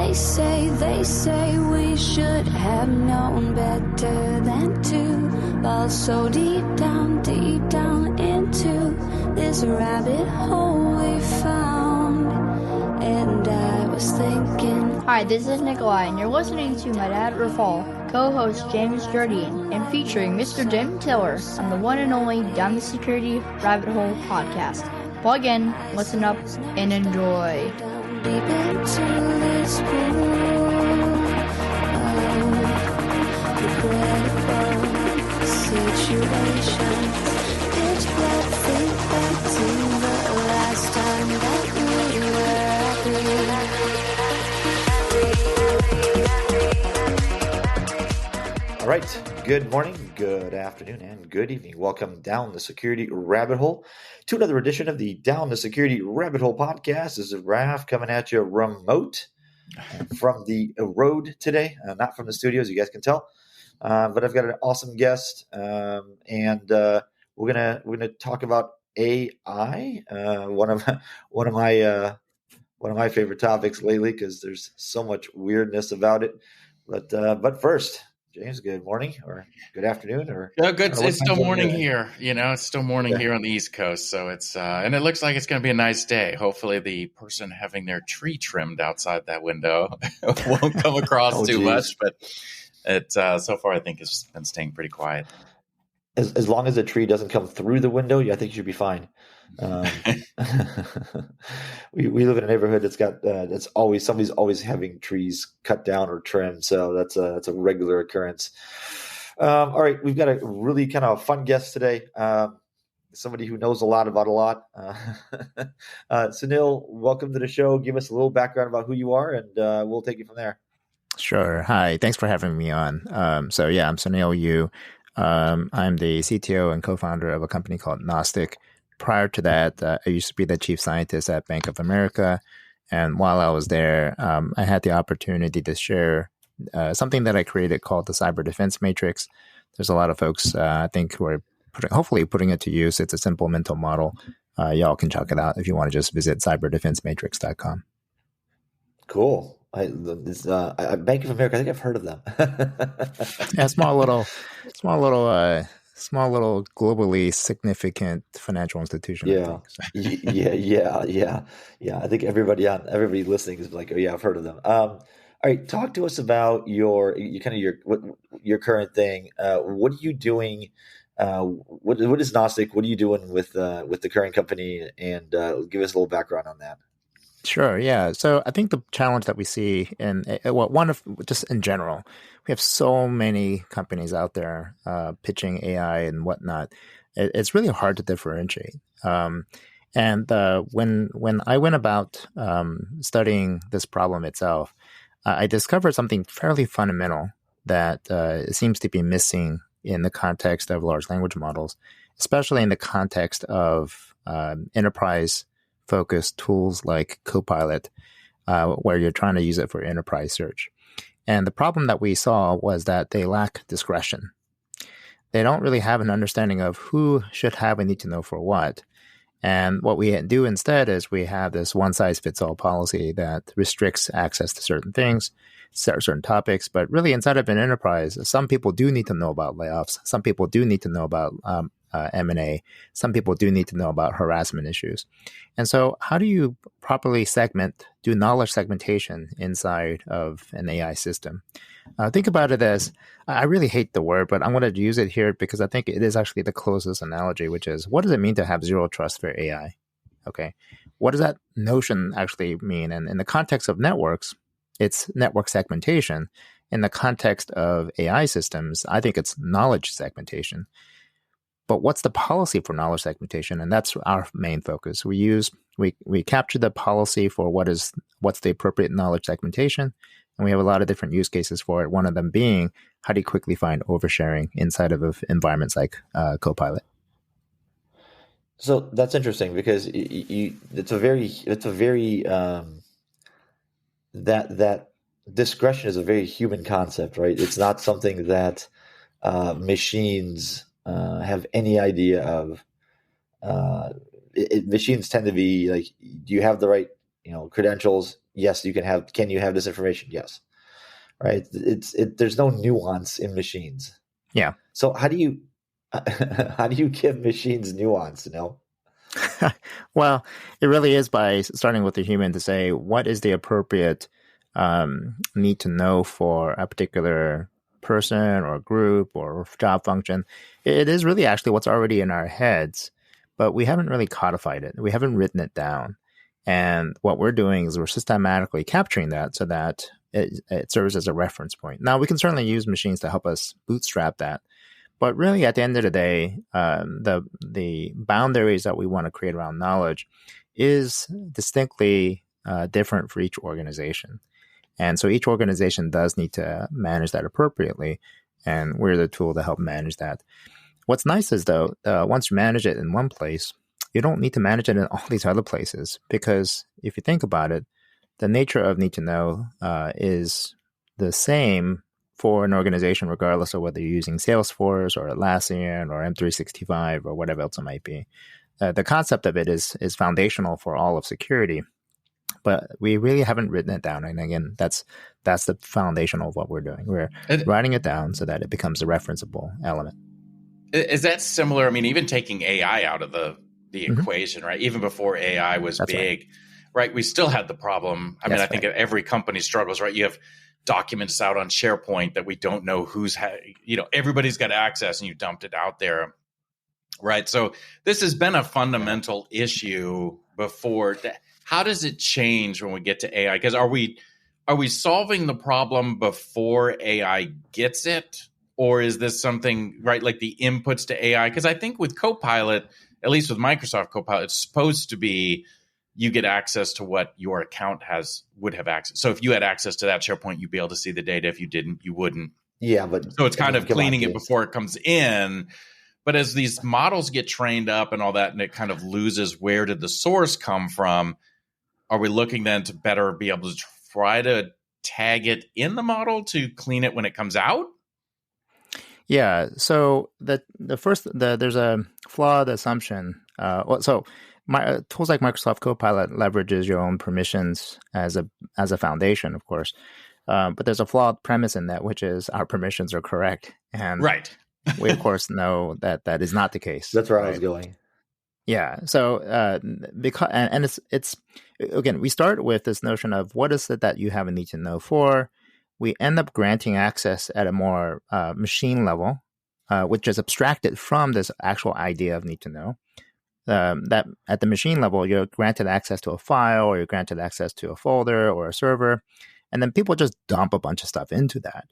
They say we should have known better than to fall so deep down into this rabbit hole we found. And I was thinking. Hi, this is Nikolai, and you're listening to my dad, Rafal, co-host James Jardine, and featuring Mr. Jim Tiller on the one and only Down the Security Rabbit Hole podcast. Plug in, listen up, and enjoy. Deep into this pool of regrettable situations. Pitch black, think back to the last time that we were happy. All right. Good morning, good afternoon, and good evening. Welcome down the Security Rabbit Hole to another edition of the Down the Security Rabbit Hole podcast. This is Raf coming at you remote from the road today, not from the studio, as you guys can tell. But I've got an awesome guest, and we're gonna talk about AI, one of my favorite topics lately because there's so much weirdness about it. But first. James, good morning or good afternoon or good. It's still morning here. It's still morning here on the East Coast. So it's and it looks like it's going to be a nice day. Hopefully, the person having their tree trimmed outside that window won't come across too much. But it so far, I think it's been staying pretty quiet. As long as the tree doesn't come through the window, I think you should be fine. We live in a neighborhood that's got somebody's always having trees cut down or trimmed, so that's a regular occurrence. All right, we've got a really kind of fun guest today. Somebody who knows a lot about a lot. Sunil, welcome to the show. Give us a little background about who you are, and we'll take it from there. Sure. Hi. Thanks for having me on. I'm Sunil Yu. I'm the CTO and co-founder of a company called Gnostic. Prior to that, I used to be the chief scientist at Bank of America. And while I was there, I had the opportunity to share something that I created called the Cyber Defense Matrix. There's a lot of folks, I think, who are hopefully putting it to use. It's a simple mental model. Y'all can check it out if you want to just visit cyberdefensematrix.com. Cool. Bank of America, I think I've heard of them. Yeah, small little globally significant financial institution. Yeah. Yeah. I think everybody listening is like, oh yeah, I've heard of them. All right, talk to us about your current thing. What are you doing? What is Gnostic? What are you doing with the current company? And give us a little background on that. Sure. Yeah. So I think the challenge that we see just in general, we have so many companies out there pitching AI and whatnot. It's really hard to differentiate. When I went about studying this problem itself, I discovered something fairly fundamental that seems to be missing in the context of large language models, especially in the context of enterprise-focused tools like Copilot, where you're trying to use it for enterprise search. And the problem that we saw was that they lack discretion. They don't really have an understanding of who should have a need to know for what. And what we do instead is we have this one-size-fits-all policy that restricts access to certain things, certain topics. But really inside of an enterprise, some people do need to know about layoffs. Some people do need to know about M&A. Some people do need to know about harassment issues. And so how do you properly do knowledge segmentation inside of an AI system? Think about it as, I really hate the word, but I'm going to use it here because I think it is actually the closest analogy, which is, what does it mean to have zero trust for AI? Okay. What does that notion actually mean? And in the context of networks, it's network segmentation. In the context of AI systems, I think it's knowledge segmentation. But what's the policy for knowledge segmentation? And that's our main focus. We capture the policy for what's the appropriate knowledge segmentation, and we have a lot of different use cases for it. One of them being, how do you quickly find oversharing inside of environments like Copilot? So that's interesting because that discretion is a very human concept, right? It's not something that machines have any idea of. Machines tend to be like, do you have the right credentials? Yes, you can have. Can you have this information? Yes. Right. There's no nuance in machines. Yeah. So how do you give machines nuance? Well, it really is by starting with the human to say what is the appropriate need to know for a particular person or group or job function. It is really actually what's already in our heads, but we haven't really codified it. We haven't written it down. And what we're doing is we're systematically capturing that so that it serves as a reference point. Now, we can certainly use machines to help us bootstrap that. But really, at the end of the day, the boundaries that we want to create around knowledge is distinctly different for each organization. And so each organization does need to manage that appropriately, and we're the tool to help manage that. What's nice is, though, once you manage it in one place, you don't need to manage it in all these other places, because if you think about it, the nature of need to know is the same for an organization, regardless of whether you're using Salesforce or Atlassian or M365 or whatever else it might be. The concept of it is foundational for all of security, but we really haven't written it down. And again, that's the foundation of what we're doing. We're writing it down so that it becomes a referenceable element. Is that similar? I mean, even taking AI out of the equation, right? Even before AI was big, right? We still had the problem. I mean, I think every company struggles, right? You have documents out on SharePoint that we don't know who's everybody's got access, and you dumped it out there, right? So this has been a fundamental issue before. How does it change when we get to AI? Because are we solving the problem before AI gets it, or is this something, right, like the inputs to AI? Because I think with Copilot, at least with Microsoft Copilot, it's supposed to be you get access to what your account would have access. So if you had access to that SharePoint, you'd be able to see the data. If you didn't, you wouldn't. Yeah, but so it's kind of cleaning it before it comes in. But as these models get trained up and all that, and it kind of loses where did the source come from, are we looking then to better be able to try to tag it in the model to clean it when it comes out? Yeah. So there's a flawed assumption. Tools like Microsoft Copilot leverages your own permissions as a foundation, of course. But there's a flawed premise in that, which is our permissions are correct, and we of course know that is not the case. That's where I was going. Yeah. So because it's again, we start with this notion of what is it that you have a need to know for. We end up granting access at a more machine level, which is abstracted from this actual idea of need to know. That at the machine level, you're granted access to a file, or you're granted access to a folder or a server, and then people just dump a bunch of stuff into that.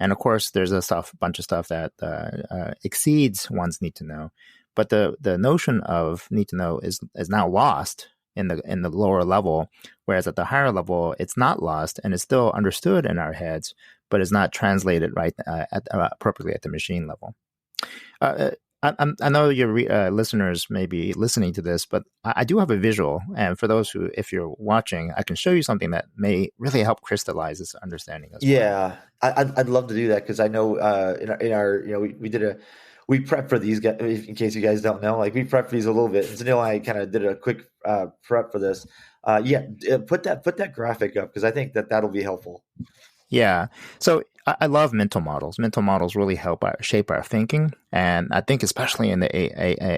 And of course, there's a bunch of stuff that exceeds one's need to know. But the notion of need to know is now lost in the lower level, whereas at the higher level, it's not lost and it's still understood in our heads, but it's not translated right appropriately at the machine level. I know your listeners may be listening to this, but I do have a visual. And for those who, if you're watching, I can show you something that may really help crystallize this understanding as well. Yeah, I'd love to do that, because I know in our we prepped for these guys, in case you guys don't know. Like, we prepped for these a little bit. And Sunil and I kind of did a quick prep for this. Put that graphic up, because I think that'll be helpful. Yeah. So I love mental models. Mental models really help shape our thinking. And I think especially in the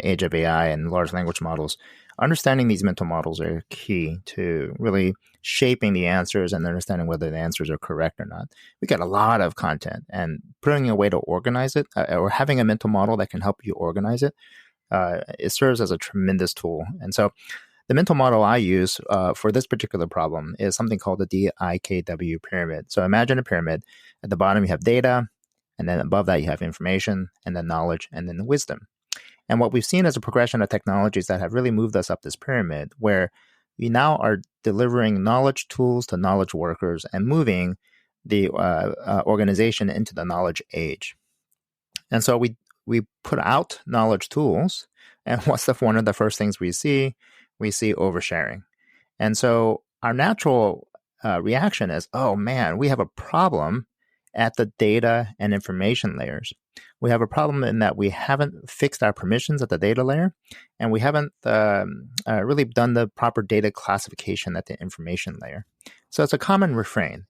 age of AI and large language models, understanding these mental models are key to really shaping the answers and understanding whether the answers are correct or not. We get a lot of content, and putting a way to organize it, or having a mental model that can help you organize it, it serves as a tremendous tool. And so the mental model I use for this particular problem is something called the DIKW pyramid. So imagine a pyramid. At the bottom, you have data, and then above that, you have information, and then knowledge, and then wisdom. And what we've seen is a progression of technologies that have really moved us up this pyramid, where we now are delivering knowledge tools to knowledge workers and moving the organization into the knowledge age. And so we put out knowledge tools, and what's one of the first things we see? We see oversharing. And so our natural reaction is, oh man, we have a problem at the data and information layers. we have a problem in that we haven't fixed our permissions at the data layer, and we haven't really done the proper data classification at the information layer. So it's a common refrain.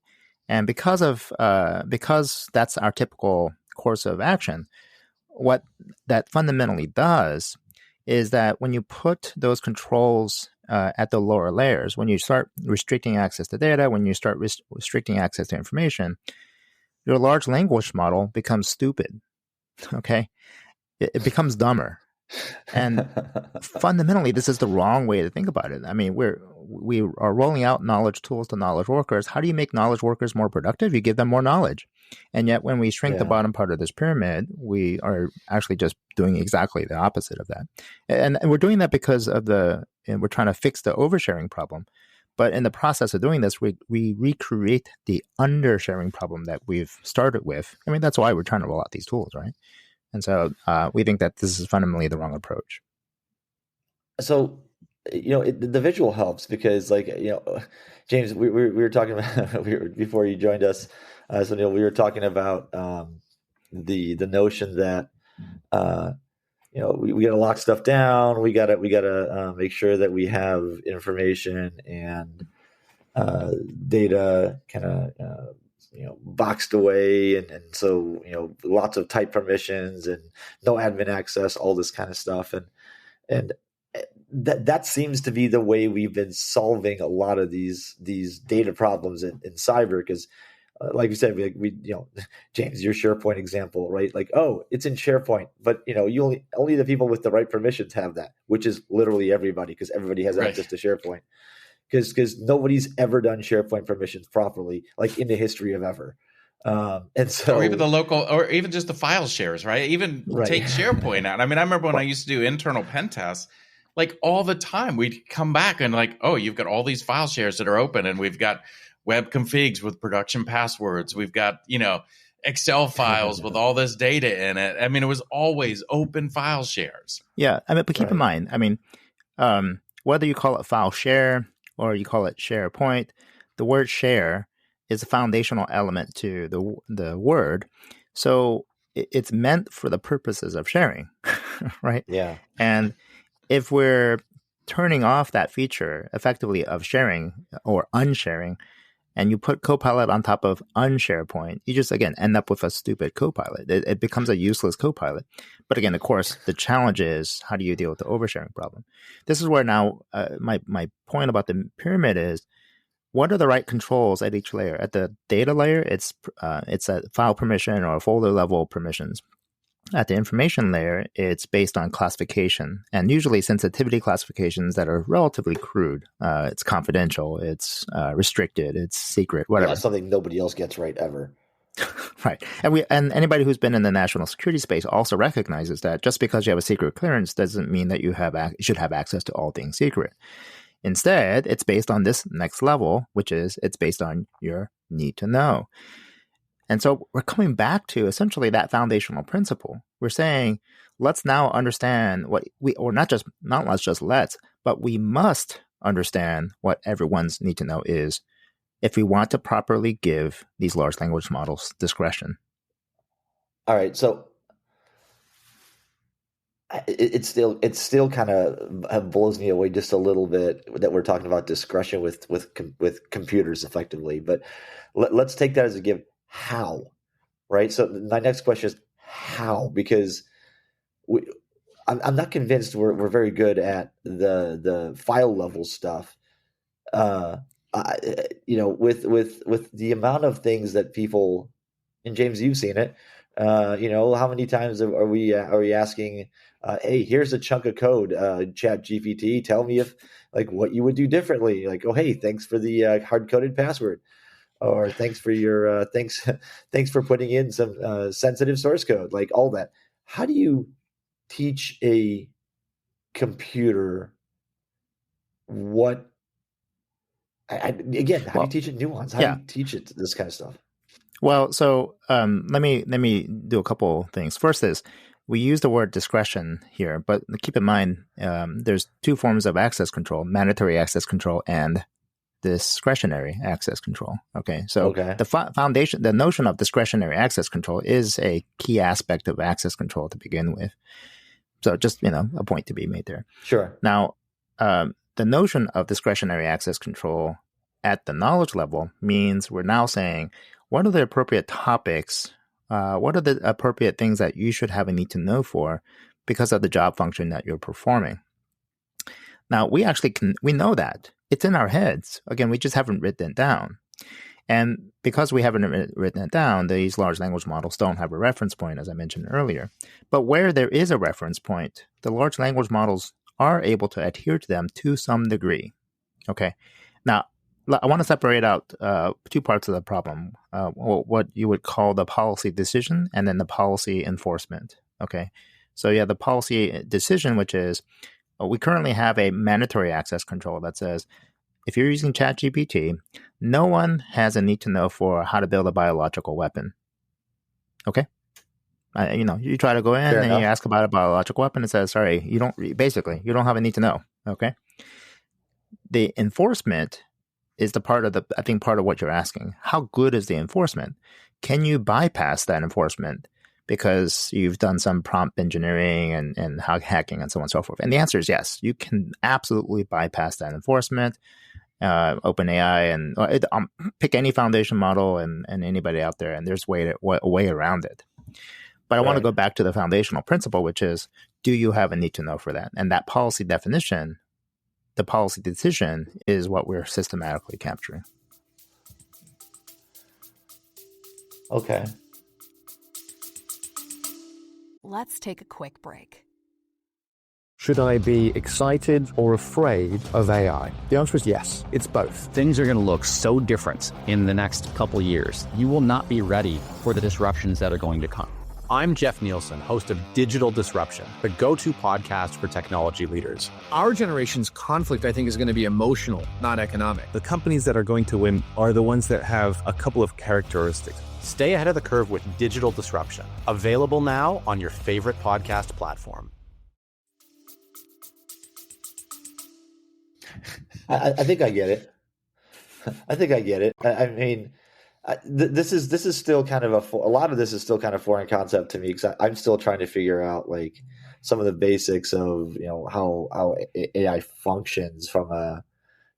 And because that's our typical course of action, what that fundamentally does is that when you put those controls at the lower layers, when you start restricting access to data, when you start restricting access to information, your large language model becomes stupid. Okay, it becomes dumber, and fundamentally, this is the wrong way to think about it. I mean, we are rolling out knowledge tools to knowledge workers. How do you make knowledge workers more productive? You give them more knowledge, and yet when we shrink the bottom part of this pyramid, we are actually just doing exactly the opposite of that. And we're doing that because of we're trying to fix the oversharing problem. But in the process of doing this, we recreate the undersharing problem that we've started with. I mean, that's why we're trying to roll out these tools, right? And so we think that this is fundamentally the wrong approach. So, the visual helps because, James, we were talking about before you joined us. So, Neil, we were talking about the notion that we got to lock stuff down. We got to make sure that we have information and data kind of boxed away, and so lots of tight permissions and no admin access, all this kind of stuff, and that seems to be the way we've been solving a lot of these data problems in cyber because. Like you said, we James, your SharePoint example, right? Like, oh, it's in SharePoint, but you only the people with the right permissions have that, which is literally everybody, because everybody has access to SharePoint. Because nobody's ever done SharePoint permissions properly, like in the history of ever. And so, or even the local, or even just the file shares, right? Even take SharePoint out. I mean, I remember when I used to do internal pen tests, like all the time, we'd come back and like, oh, you've got all these file shares that are open, and we've got web configs with production passwords. We've got, Excel files with all this data in it. I mean, it was always open file shares. Yeah. I mean, but keep in mind, whether you call it file share or you call it SharePoint, the word share is a foundational element to the word. So it's meant for the purposes of sharing, right? Yeah. And if we're turning off that feature effectively of sharing or unsharing, and you put Copilot on top of unsharepoint, you just, again, end up with a stupid Copilot. It becomes a useless Copilot. But again, of course, the challenge is how do you deal with the oversharing problem? This is where now my point about the pyramid is, what are the right controls at each layer? At the data layer, it's a file permission or folder level permissions. At the information layer, it's based on classification, and usually sensitivity classifications that are relatively crude. It's confidential, it's restricted, it's secret, whatever. Yeah, something nobody else gets right ever. Right. And anybody who's been in the national security space also recognizes that just because you have a secret clearance doesn't mean that you should have access to all things secret. Instead, it's based on this next level, which is it's based on your need to know. And so we're coming back to essentially that foundational principle. We're saying, let's now understand but we must understand what everyone's need to know is if we want to properly give these large language models discretion. All right. So it still kind of blows me away just a little bit that we're talking about discretion with computers effectively. But let's take that as a given. How, right? So my next question is how, because I'm not convinced we're very good at the file level stuff. With the amount of things that people, and James, you've seen it. How many times are we asking, hey, here's a chunk of code, Chat GPT, tell me if what you would do differently. Like, oh, hey, thanks for the hard coded password. Or thanks for your thanks for putting in some sensitive source code, like all that. How do you teach a computer what? How do you teach it nuance? How do you teach it this kind of stuff? Well, so let me do a couple things. First is we use the word discretion here, but keep in mind there's two forms of access control: mandatory access control and discretionary access control. Okay, so Okay. the foundation, the notion of discretionary access control is a key aspect of access control to begin with. So just, a point to be made there. Sure. Now, the notion of discretionary access control at the knowledge level means we're now saying, what are the appropriate topics? What are the appropriate things that you should have a need to know for because of the job function that you're performing? Now, we know that. It's in our heads. Again, we just haven't written it down. And because we haven't written it down, these large language models don't have a reference point, as I mentioned earlier. But where there is a reference point, the large language models are able to adhere to them to some degree. Okay. Now, I want to separate out two parts of the problem, what you would call the policy decision and then the policy enforcement. Okay. So the policy decision, which is we currently have a mandatory access control that says, if you're using ChatGPT, no one has a need to know for how to build a biological weapon. Okay? You try to go in Fair and enough. you ask about a biological weapon, it says, sorry, you don't have a need to know. Okay? The enforcement is part of what you're asking. How good is the enforcement? Can you bypass that enforcement because you've done some prompt engineering and hacking and so on and so forth? And the answer is yes. You can absolutely bypass that enforcement. OpenAI and pick any foundation model and anybody out there, and there's a way around it. But I want to go back to the foundational principle, which is, do you have a need to know for that? And that policy definition, the policy decision, is what we're systematically capturing. Okay. Let's take a quick break. Should I be excited or afraid of AI? The answer is yes. It's both. Things are going to look so different in the next couple of years. You will not be ready for the disruptions that are going to come. I'm Jeff Nielsen, host of Digital Disruption, the go-to podcast for technology leaders. Our generation's conflict, I think, is going to be emotional, not economic. The companies that are going to win are the ones that have a couple of characteristics. Stay ahead of the curve with Digital Disruption. Available now on your favorite podcast platform. I think I get it. I mean, this is still kind of a lot of this is still kind of foreign concept to me because I'm still trying to figure out like some of the basics of how AI functions from a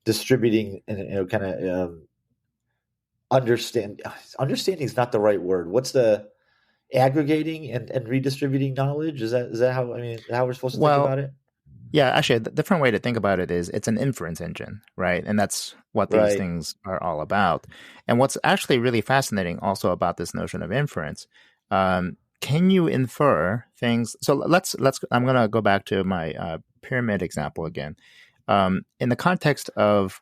distributing and kind of understanding is not the right word. What's the aggregating and redistributing knowledge? Is that how we're supposed to think about it? Yeah, actually, the different way to think about it is it's an inference engine, right? And that's what these things are all about. And what's actually really fascinating also about this notion of inference, can you infer things? So I'm going to go back to my pyramid example again. In the context of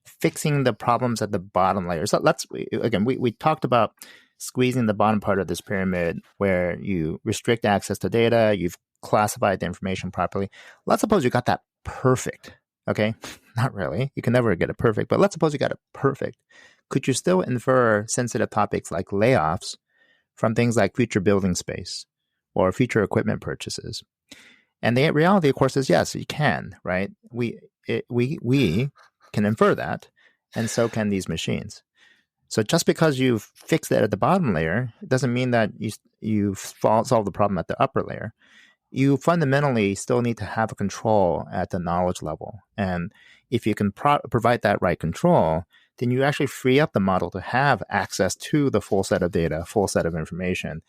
fixing the problems at the bottom layer. So we talked about squeezing the bottom part of this pyramid where you restrict access to data, you've classified the information properly. Let's suppose you got that perfect. Okay, not really. You can never get it perfect, but let's suppose you got it perfect. Could you still infer sensitive topics like layoffs from things like future building space or future equipment purchases? And the reality, of course, is yes, you can. Right? We can infer that, and so can these machines. So just because you've fixed it at the bottom layer, it doesn't mean that you've solved the problem at the upper layer. You fundamentally still need to have a control at the knowledge level. And if you can provide that right control, then you actually free up the model to have access to the full set of data, full set of information.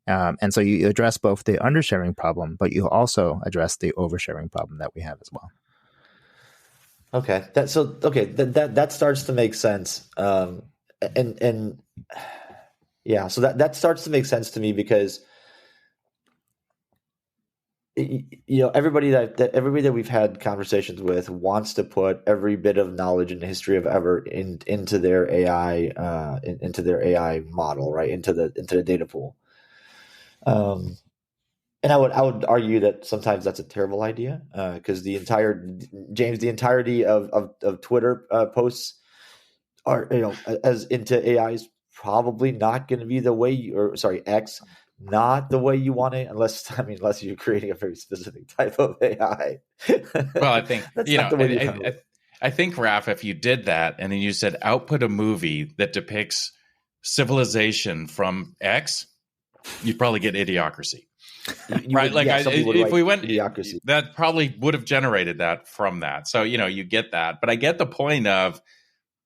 And so you address both the undersharing problem, but you also address the oversharing problem that we have as well. Okay. That starts to make sense. So that starts to make sense to me because everybody that we've had conversations with wants to put every bit of knowledge in the history of ever into their AI into their AI model, right, into the data pool. And I would argue that sometimes that's a terrible idea because the entirety of Twitter posts are as into AI is probably not going to be the way X. Not the way you want it, unless you're creating a very specific type of AI. Well, I think that's not the way I think, Raph, if you did that and then you said output a movie that depicts civilization from X, you'd probably get Idiocracy. Right? Like, if we went, Idiocracy, that probably would have generated that from that. So, you get that. But I get the point of,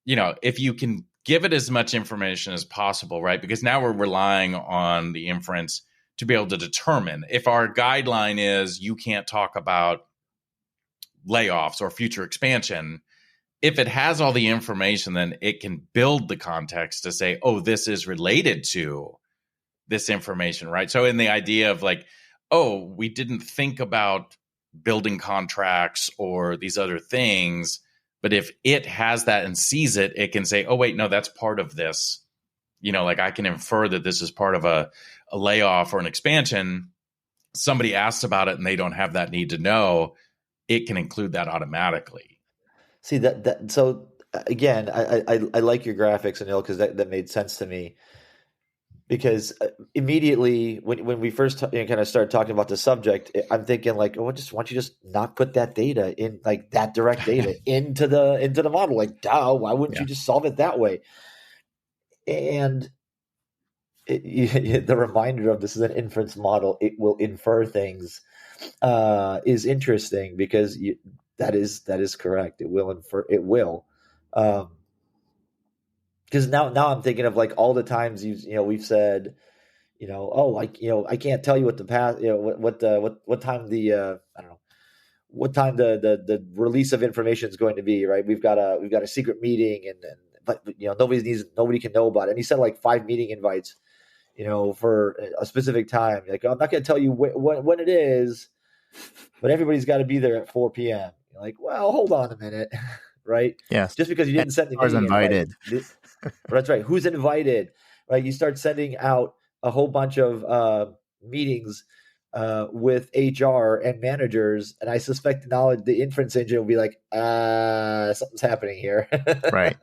if you can give it as much information as possible, right? Because now we're relying on the inference to be able to determine if our guideline is you can't talk about layoffs or future expansion. If it has all the information, then it can build the context to say, oh, this is related to this information, right? So in the idea of like, oh, we didn't think about building contracts or these other things, but if it has that and sees it, it can say, oh, wait, no, that's part of this. Like I can infer that this is part of a layoff or an expansion. Somebody asks about it and they don't have that need to know. It can include that automatically. See that. So again, I like your graphics, Anil, because that made sense to me. Because immediately when we first kind of started talking about the subject, I'm thinking like, oh, why don't you just not put that data in, like that direct data into the model? Like, duh, why wouldn't you just solve it that way? And the reminder of this is an inference model; it will infer things. Is interesting because that is correct. It will infer. It will. Because now I'm thinking of like all the times we've said, I can't tell you what the past, what time the I don't know what time the release of information is going to be, right? We've got a secret meeting but nobody can know about it. And he sent like 5 meeting invites, for a specific time. Like, I'm not going to tell you when it is, but everybody's got to be there at 4 p.m. You're like, well, hold on a minute, right? Yes. Just because you didn't send the meeting invited. That's right. Who's invited? Right. You start sending out a whole bunch of meetings with HR and managers, and I suspect the inference engine will be like, something's happening here. Right.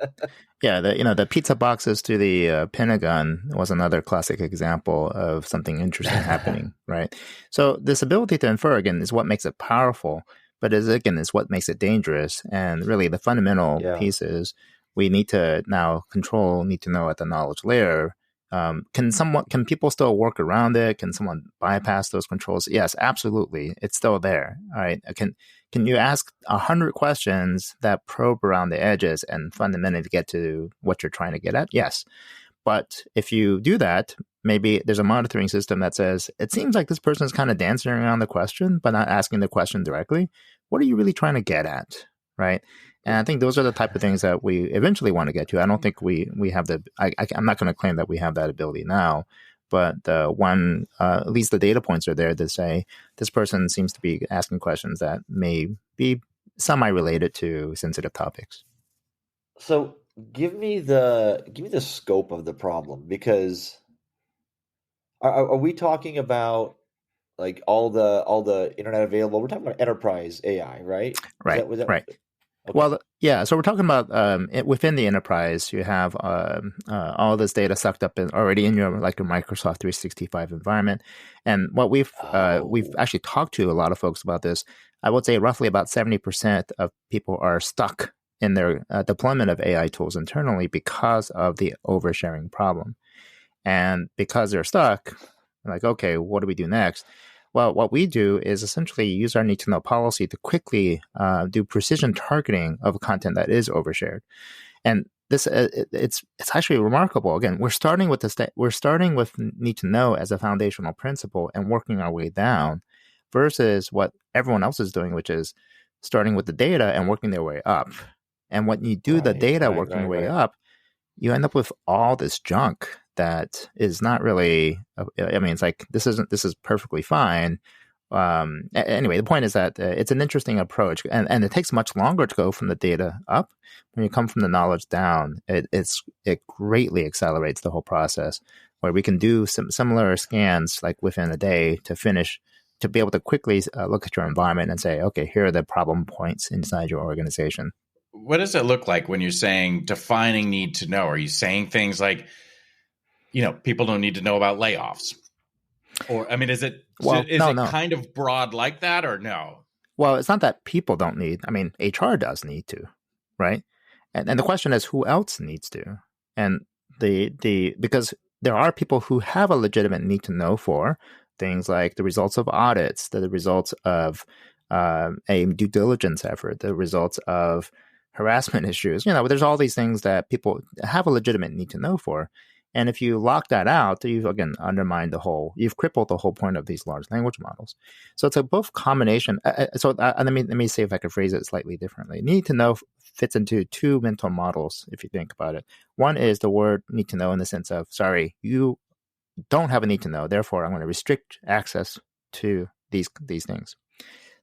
Yeah. The pizza boxes to the Pentagon was another classic example of something interesting happening. Right. So this ability to infer, again, is what makes it powerful, but is what makes it dangerous. And really the fundamental piece is, we need to now need to know at the knowledge layer. Can people still work around it? Can someone bypass those controls? Yes, absolutely. It's still there. All right. Can you ask 100 questions that probe around the edges and fundamentally get to what you're trying to get at? Yes. But if you do that, maybe there's a monitoring system that says, it seems like this person is kind of dancing around the question, but not asking the question directly. What are you really trying to get at? Right. And I think those are the type of things that we eventually want to get to. I don't think we have I'm not going to claim that we have that ability now, but at least the data points are there to say this person seems to be asking questions that may be semi-related to sensitive topics. So give me the scope of the problem, because are we talking about like all the internet available? We're talking about enterprise AI, right? Right. Right. Okay. Well, yeah. So we're talking about within the enterprise, you have all this data sucked up already in your Microsoft 365 environment. And what we've actually talked to a lot of folks about this. I would say roughly about 70% of people are stuck in their deployment of AI tools internally because of the oversharing problem. And because they're stuck, like, okay, what do we do next? Well, what we do is essentially use our need-to-know policy to quickly do precision targeting of content that is overshared, and this it's actually remarkable. Again, we're starting with need-to-know as a foundational principle and working our way down, versus what everyone else is doing, which is starting with the data and working their way up. And when you do the data working your way up, you end up with all this junk that is not really, I mean, it's like, this is perfectly fine. Anyway, the point is that it's an interesting approach, and it takes much longer to go from the data up. When you come from the knowledge down, it greatly accelerates the whole process, where we can do some similar scans like within a day to be able to quickly look at your environment and say, okay, here are the problem points inside your organization. What does it look like when you're saying defining need to know? Are you saying things like, people don't need to know about layoffs? Or, I mean, is it kind of broad like that, or no? Well, it's not that people don't need. I mean, HR does need to. right? And the question is, who else needs to? And because there are people who have a legitimate need to know for things like the results of audits, the results of a due diligence effort, the results of harassment issues. There's all these things that people have a legitimate need to know for. And if you lock that out, you've again undermined you've crippled the whole point of these large language models. So it's a both combination. Let me see if I could phrase it slightly differently. Need to know fits into two mental models, if you think about it. One is the word need to know in the sense of, sorry, you don't have a need to know, therefore I'm going to restrict access to these things.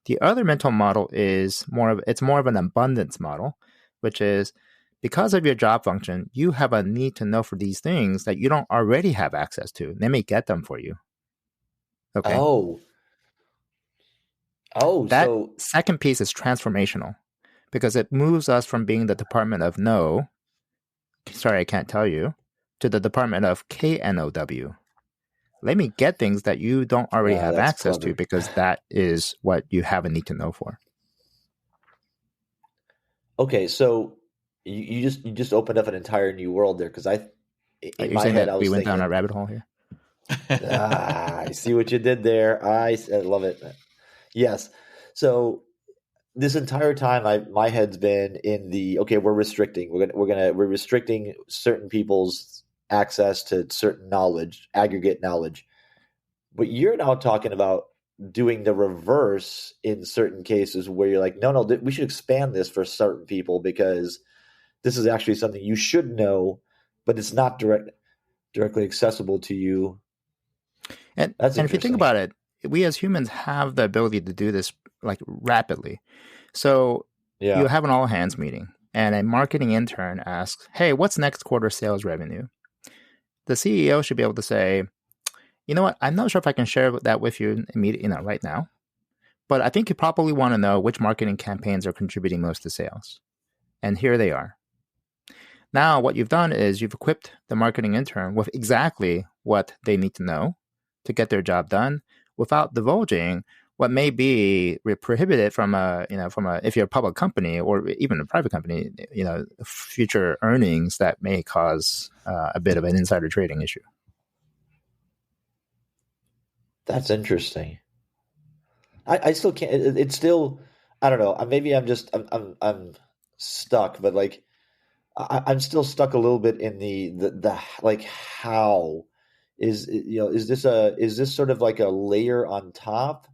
The other mental model is more of an abundance model, which is because of your job function, you have a need to know for these things that you don't already have access to. Let me get them for you. Okay. That second piece is transformational because it moves us from being the department of no, sorry, I can't tell you, to the department of KNOW. Let me get things that you don't already have access to because that is what you have a need to know for. Okay, so you just opened up an entire new world there because in my head I was went down a rabbit hole here. I see what you did there. I love it. Yes. So this entire time, my head's been in the we're restricting. We're restricting certain people's access to certain knowledge, aggregate knowledge. But you're now talking about doing the reverse in certain cases where you're like, no, we should expand this for certain people because this is actually something you should know, but it's not directly accessible to you. And if you think about it, we as humans have the ability to do this like rapidly. So you have an all hands meeting and a marketing intern asks, hey, what's next quarter sales revenue? The CEO should be able to say, you know what, I'm not sure if I can share that with you immediately, right now, but I think you probably want to know which marketing campaigns are contributing most to sales. And here they are. Now, what you've done is you've equipped the marketing intern with exactly what they need to know to get their job done without divulging what may be prohibited from if you're a public company or even a private company, future earnings that may cause a bit of an insider trading issue. That's interesting. I still can't. It's still, I don't know. Maybe I'm stuck, but like I'm still stuck a little bit in the like how is this sort of like a layer on top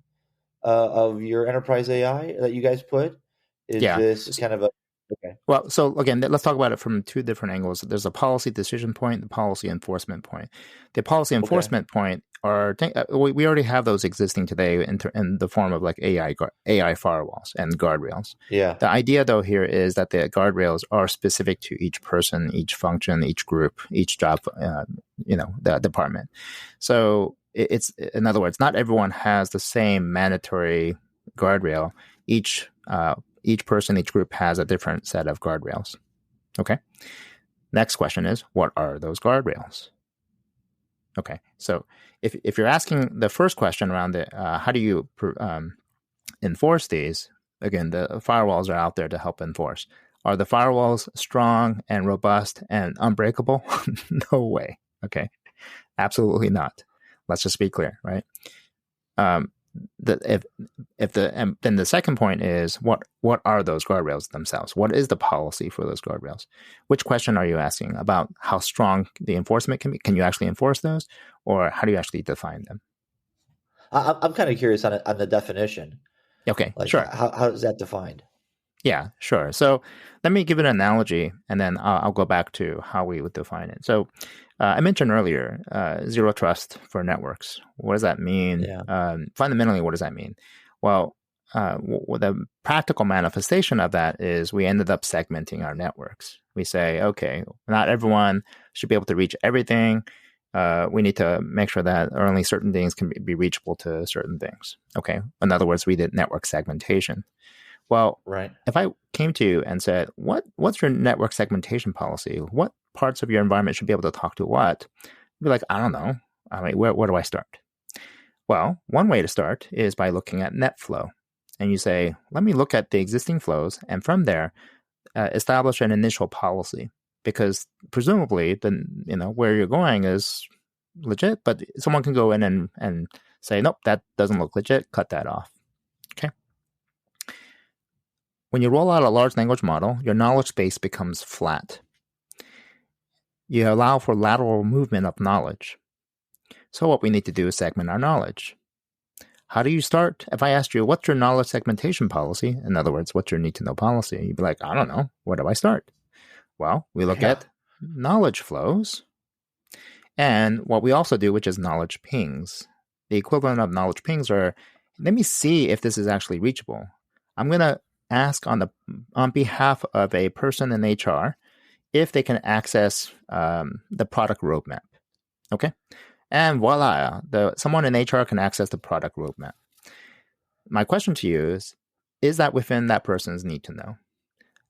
of your enterprise AI that you guys put? Is this kind of a okay? Well, so again, let's talk about it from two different angles. There's a policy decision point, the policy enforcement point. The policy enforcement point we already have those existing today in the form of like AI firewalls and guardrails. Yeah. The idea though here is that the guardrails are specific to each person, each function, each group, each job, the department. So it's, in other words, not everyone has the same mandatory guardrail. Each person, each group has a different set of guardrails. Okay. Next question is, what are those guardrails? Okay. So if you're asking the first question around how do you enforce these? Again, the firewalls are out there to help enforce. Are the firewalls strong and robust and unbreakable? No way. Okay. Absolutely not. Let's just be clear, right? Then the second point is what are those guardrails themselves? What is the policy for those guardrails? Which question are you asking about how strong the enforcement can be? Can you actually enforce those, or how do you actually define them? I'm kind of curious on the definition. Okay, like, sure. How is that defined? Yeah, sure. So let me give an analogy, and then I'll go back to how we would define it. So I mentioned earlier zero trust for networks. What does that mean? Yeah. Fundamentally, what does that mean? Well, the practical manifestation of that is we ended up segmenting our networks. We say, okay, not everyone should be able to reach everything. We need to make sure that only certain things can be reachable to certain things. Okay. In other words, we did network segmentation. Well, right. If I came to you and said, what's your network segmentation policy? What parts of your environment should be able to talk to what? You'd be like, I don't know. I mean, where do I start? Well, one way to start is by looking at net flow. And you say, let me look at the existing flows. And from there, establish an initial policy, because presumably where you're going is legit, but someone can go in and say, nope, that doesn't look legit, cut that off. Okay. When you roll out a large language model, your knowledge space becomes flat. You allow for lateral movement of knowledge. So what we need to do is segment our knowledge. How do you start? If I asked you, what's your knowledge segmentation policy? In other words, what's your need to know policy? You'd be like, I don't know. Where do I start? Well, we look at knowledge flows, and what we also do, which is knowledge pings. The equivalent of knowledge pings are, let me see if this is actually reachable. I'm going to ask on behalf of a person in HR if they can access the product roadmap. Okay? And voila, someone in HR can access the product roadmap. My question to you is that within that person's need to know?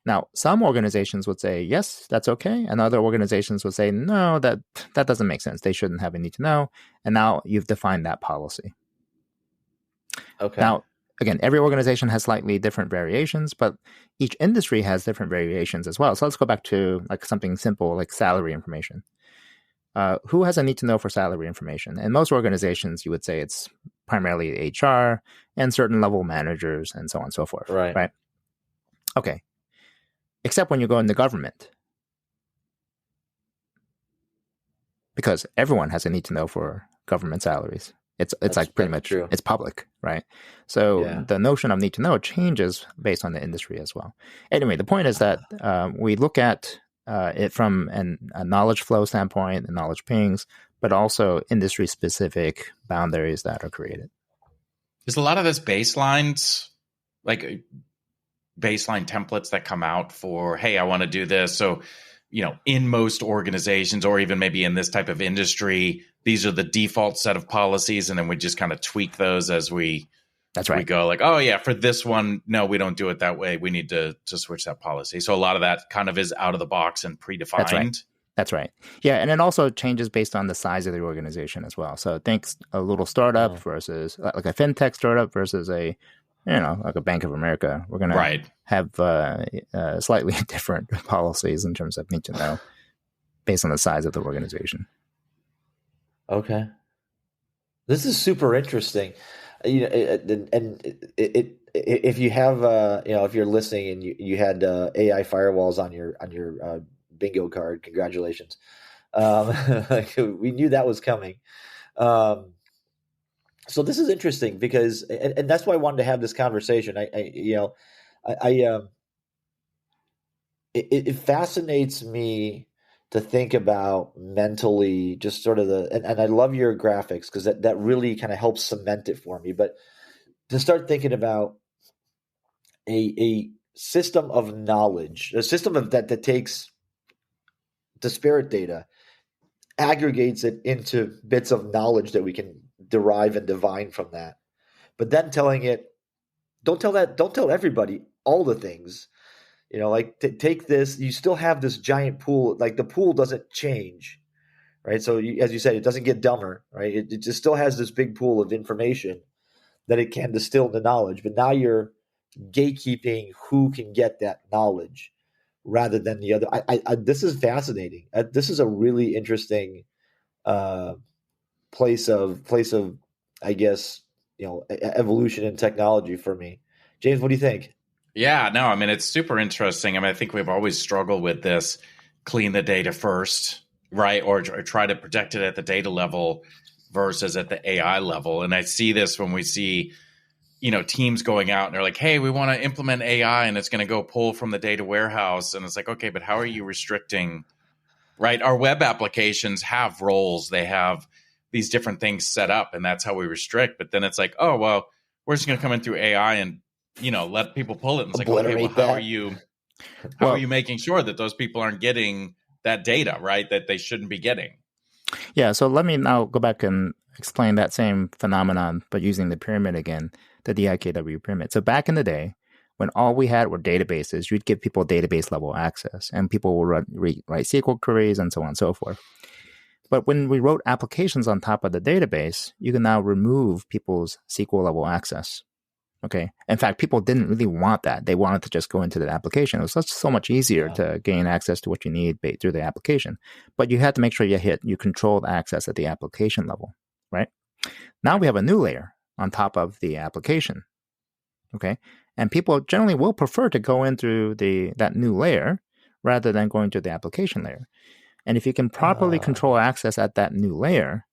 Now, some organizations would say, yes, that's okay. And other organizations would say, no, that doesn't make sense. They shouldn't have a need to know. And now you've defined that policy. Okay. Now, again, every organization has slightly different variations, but each industry has different variations as well. So let's go back to like something simple like salary information. Who has a need to know for salary information? In most organizations, you would say it's primarily HR and certain level managers and so on and so forth. Right? Okay. Except when you go into government. Because everyone has a need to know for government salaries. It's like pretty much true. It's public, right? So the notion of need to know changes based on the industry as well. Anyway, the point is that we look at it from a knowledge flow standpoint and knowledge pings, but also industry specific boundaries that are created. There's a lot of this baselines, like baseline templates that come out for, hey, I want to do this. So, in most organizations, or even maybe in this type of industry, these are the default set of policies. And then we just kind of tweak those as we go like, oh yeah, for this one, no, we don't do it that way. We need to switch that policy. So a lot of that kind of is out of the box and predefined. That's right. Yeah. And it also changes based on the size of the organization as well. So think a little startup versus like a fintech startup versus like a Bank of America. We're going to have slightly different policies in terms of need to know based on the size of the organization. Okay. This is super interesting. If you have, if you're listening and you had AI firewalls on your bingo card, congratulations. We knew that was coming. So this is interesting because, and that's why I wanted to have this conversation. It fascinates me to think about mentally just sort of and I love your graphics because that really kind of helps cement it for me. But to start thinking about a system of knowledge, a system of that takes disparate data, aggregates it into bits of knowledge that we can derive and divine from that, but then telling it, don't tell everybody all the things. Take this, you still have this giant pool, like the pool doesn't change, right? So as you said, it doesn't get dumber, right? It just still has this big pool of information that it can distill into knowledge, but now you're gatekeeping who can get that knowledge rather than the other. This is fascinating. This is a really interesting place of, I guess, evolution in technology for me. James, what do you think? Yeah, no, I mean, it's super interesting. I mean, I think we've always struggled with this, clean the data first, right? Or try to protect it at the data level versus at the AI level. And I see this when we see, teams going out and they're like, hey, we want to implement AI and it's going to go pull from the data warehouse. And it's like, okay, but how are you restricting, right? Our web applications have roles. They have these different things set up and that's how we restrict. But then it's like, oh, well, we're just going to come in through AI and let people pull it. And it's like, okay, well, how are you making sure that those people aren't getting that data, right? That they shouldn't be getting. Yeah. So let me now go back and explain that same phenomenon, but using the pyramid again, the DIKW pyramid. So back in the day, when all we had were databases, you'd give people database level access and people will write SQL queries and so on and so forth. But when we wrote applications on top of the database, you can now remove people's SQL level access. Okay. In fact, people didn't really want that. They wanted to just go into the application. It was so much easier to gain access to what you need through the application. But you had to make sure you controlled access at the application level, right? Now we have a new layer on top of the application. Okay. And people generally will prefer to go in through that new layer rather than going to the application layer. And if you can properly control access at that new layer,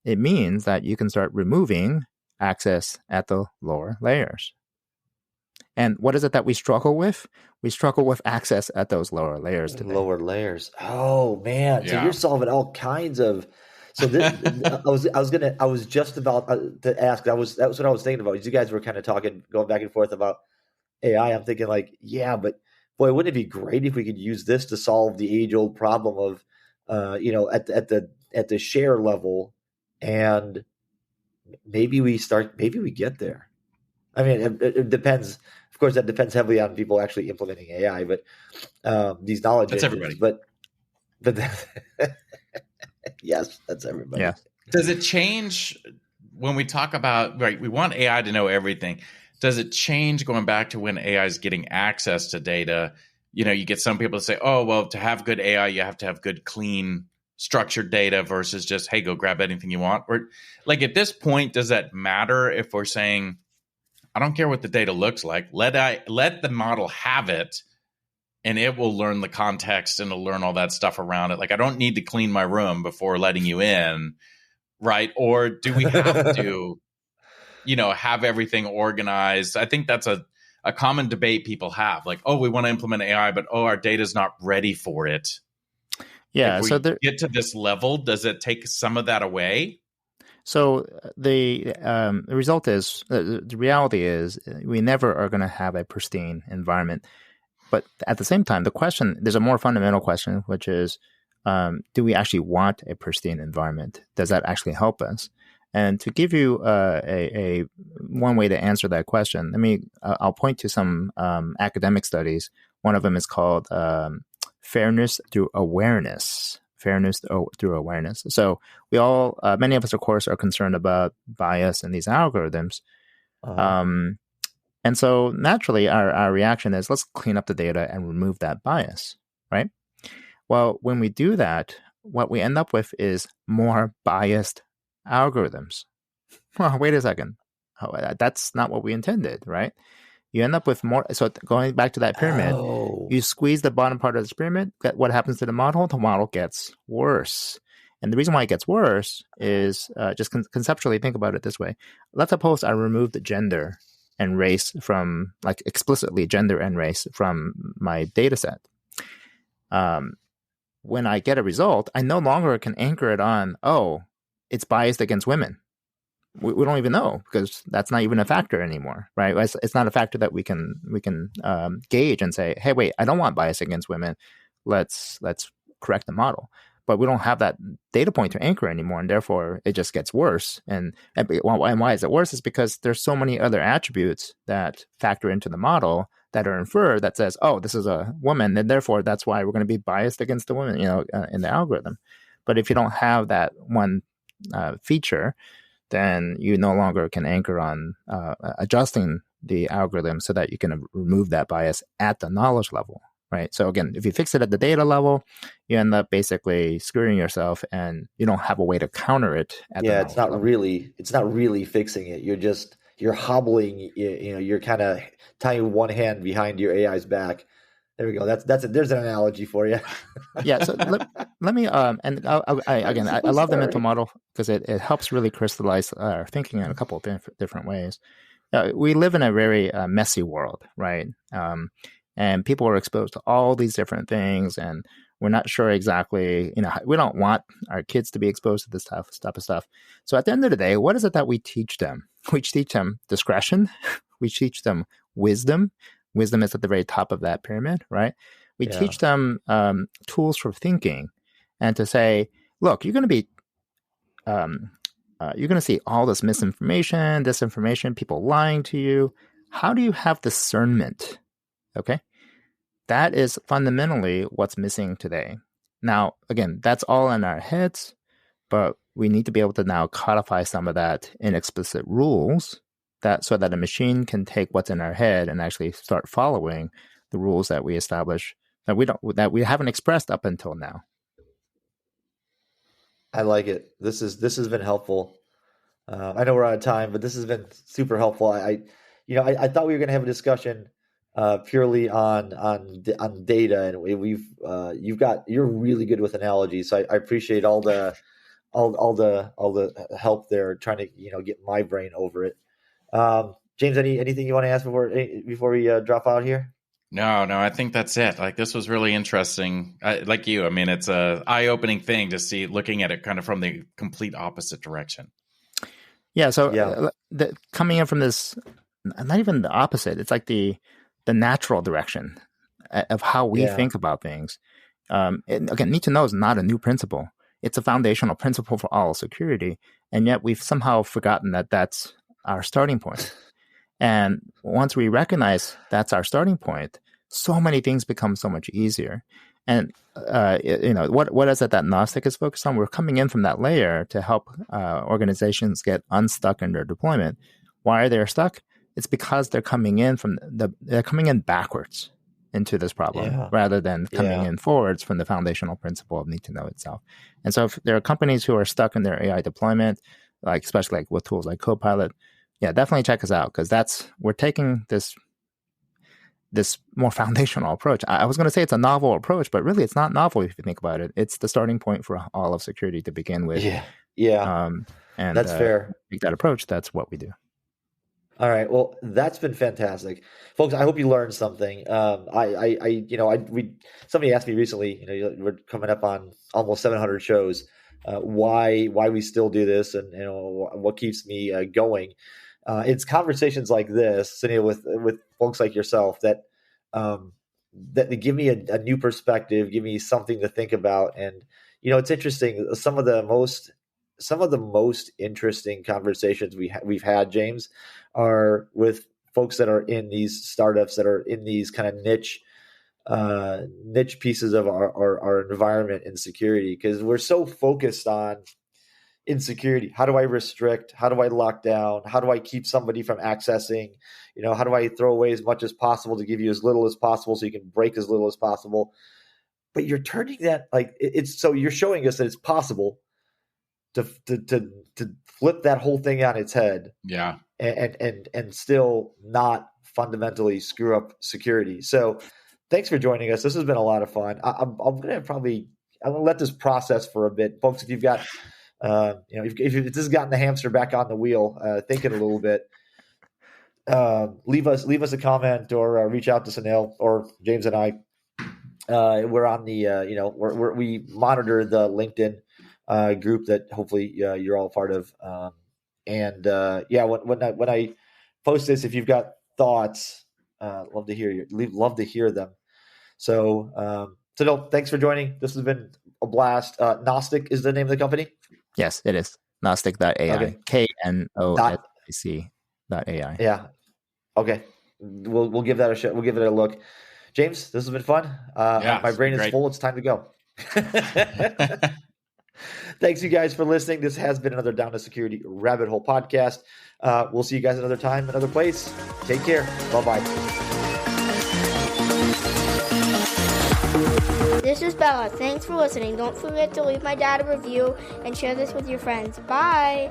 it means that you can start removing access at the lower layers. And what is it that we struggle with? We struggle with access at those lower layers today. Lower layers. Oh man! So you're solving all kinds of. So this, I was just about to ask. That was what I was thinking about. You guys were kind of going back and forth about AI. I'm thinking like, yeah, but boy, wouldn't it be great if we could use this to solve the age-old problem of, at the share level, and maybe we get there. I mean, it depends. Of course, that depends heavily on people actually implementing AI, but these knowledge that's engines, everybody. But yes, that's everybody. Yeah. Does it change when we talk about, right, we want AI to know everything. Does it change going back to when AI is getting access to data? You know, you get some people to say, oh, well, to have good AI, you have to have good, clean, structured data versus just, hey, go grab anything you want. Or like at this point, does that matter if we're saying, I don't care what the data looks like. Let the model have it, and it will learn the context and it'll learn all that stuff around it. Like I don't need to clean my room before letting you in, right? Or do we have to, have everything organized? I think that's a common debate people have. Like, oh, we want to implement AI, but our data's not ready for it. Yeah. If we get to this level, does it take some of that away? So the result is, the reality is, we never are going to have a pristine environment. But at the same time, there's a more fundamental question, which is, do we actually want a pristine environment? Does that actually help us? And to give you a one way to answer that question, I'll point to some academic studies. One of them is called Fairness Through Awareness. Fairness through awareness. So we all, many of us, of course, are concerned about bias in these algorithms. And so naturally, our reaction is, let's clean up the data and remove that bias, right? Well, when we do that, what we end up with is more biased algorithms. Well, wait a second. That's not what we intended, right? You end up with more. So going back to that pyramid, you squeeze the bottom part of this pyramid. What happens to the model? The model gets worse. And the reason why it gets worse is just conceptually think about it this way. Let's suppose I removed gender and race from, like explicitly gender and race from my data set. When I get a result, I no longer can anchor it on, it's biased against women. We don't even know, because that's not even a factor anymore, right? It's not a factor that we can gauge and say, hey, wait, I don't want bias against women. Let's correct the model. But we don't have that data point to anchor anymore, and therefore it just gets worse. And why is it worse? Is because there's so many other attributes that factor into the model that are inferred that says, this is a woman, and therefore that's why we're going to be biased against the woman, in the algorithm. But if you don't have that one feature, then you no longer can anchor on adjusting the algorithm so that you can remove that bias at the knowledge level, right? So again, if you fix it at the data level, you end up basically screwing yourself, and you don't have a way to counter it. It's not really fixing it. You're hobbling. You're kind of tying one hand behind your AI's back. There we go. That's it. There's an analogy for you. Yeah. So let me I love the mental model because it helps really crystallize our thinking in a couple of different ways. We live in a very messy world, right? And people are exposed to all these different things, and we're not sure exactly. We don't want our kids to be exposed to this type of stuff. So at the end of the day, what is it that we teach them? We teach them discretion. We teach them wisdom. Wisdom is at the very top of that pyramid, right? We teach them tools for thinking, and to say, look, you're going to see all this misinformation, disinformation, people lying to you. How do you have discernment? Okay. That is fundamentally what's missing today. Now, again, that's all in our heads, but we need to be able to now codify some of that in explicit rules that so that a machine can take what's in our head and actually start following the rules that we establish that we haven't expressed up until now. I like it. This has been helpful. I know we're out of time, but this has been super helpful. I thought we were going to have a discussion purely on data, and you're really good with analogies. So I appreciate all the help there, trying to get my brain over it. James, anything you want to ask before we drop out here? No, I think that's it. Like, this was really interesting. Like you, I mean, it's a eye-opening thing to see, looking at it kind of from the complete opposite direction. Yeah. So coming in from this, not even the opposite, it's like the natural direction of how we think about things. Again, need to know is not a new principle. It's a foundational principle for all security. And yet we've somehow forgotten that that's our starting point. And once we recognize that's our starting point, so many things become so much easier. And what is it that Gnostic is focused on? We're coming in from that layer to help organizations get unstuck in their deployment. Why are they stuck? It's because they're coming in backwards into this problem rather than coming in forwards from the foundational principle of need to know itself. And so if there are companies who are stuck in their AI deployment, like especially with tools like Copilot, definitely check us out, because we're taking this more foundational approach. I was going to say it's a novel approach, but really it's not novel if you think about it. It's the starting point for all of security to begin with. And that's fair. Take that approach. That's what we do. All right. Well, that's been fantastic, folks. I hope you learned something. Somebody asked me recently. We're coming up on almost 700 shows. Why we still do this, and what keeps me going. It's conversations like this, sitting with folks like yourself, that give me a new perspective, give me something to think about. And it's interesting. Some of the most interesting conversations we've had, James, are with folks that are in these startups, that are in these kind of niche pieces of our environment in security, because we're so focused on insecurity. How do I restrict? How do I lock down? How do I keep somebody from accessing? How do I throw away as much as possible to give you as little as possible so you can break as little as possible? But you're turning that, you're showing us that it's possible to flip that whole thing on its head. Yeah. And still not fundamentally screw up security. So thanks for joining us. This has been a lot of fun. I'm going to let this process for a bit. Folks, if you've got, if this has gotten the hamster back on the wheel, thinking a little bit, leave us a comment or reach out to Sunil or James and I. We're on the, we monitor the LinkedIn group that hopefully you're all part of. When I post this, if you've got thoughts, love to hear them. So, Sunil, thanks for joining. This has been a blast. Gnostic is the name of the company? Yes, it is. Gnostic.ai. Okay. KNOSTIC.ai. Yeah. Okay. We'll give that a shot. We'll give it a look. James, this has been fun. My brain is full. It's time to go. Thanks, you guys, for listening. This has been another Down to Security Rabbit Hole podcast. We'll see you guys another time, another place. Take care. Bye-bye. This is Bella. Thanks for listening. Don't forget to leave my dad a review and share this with your friends. Bye.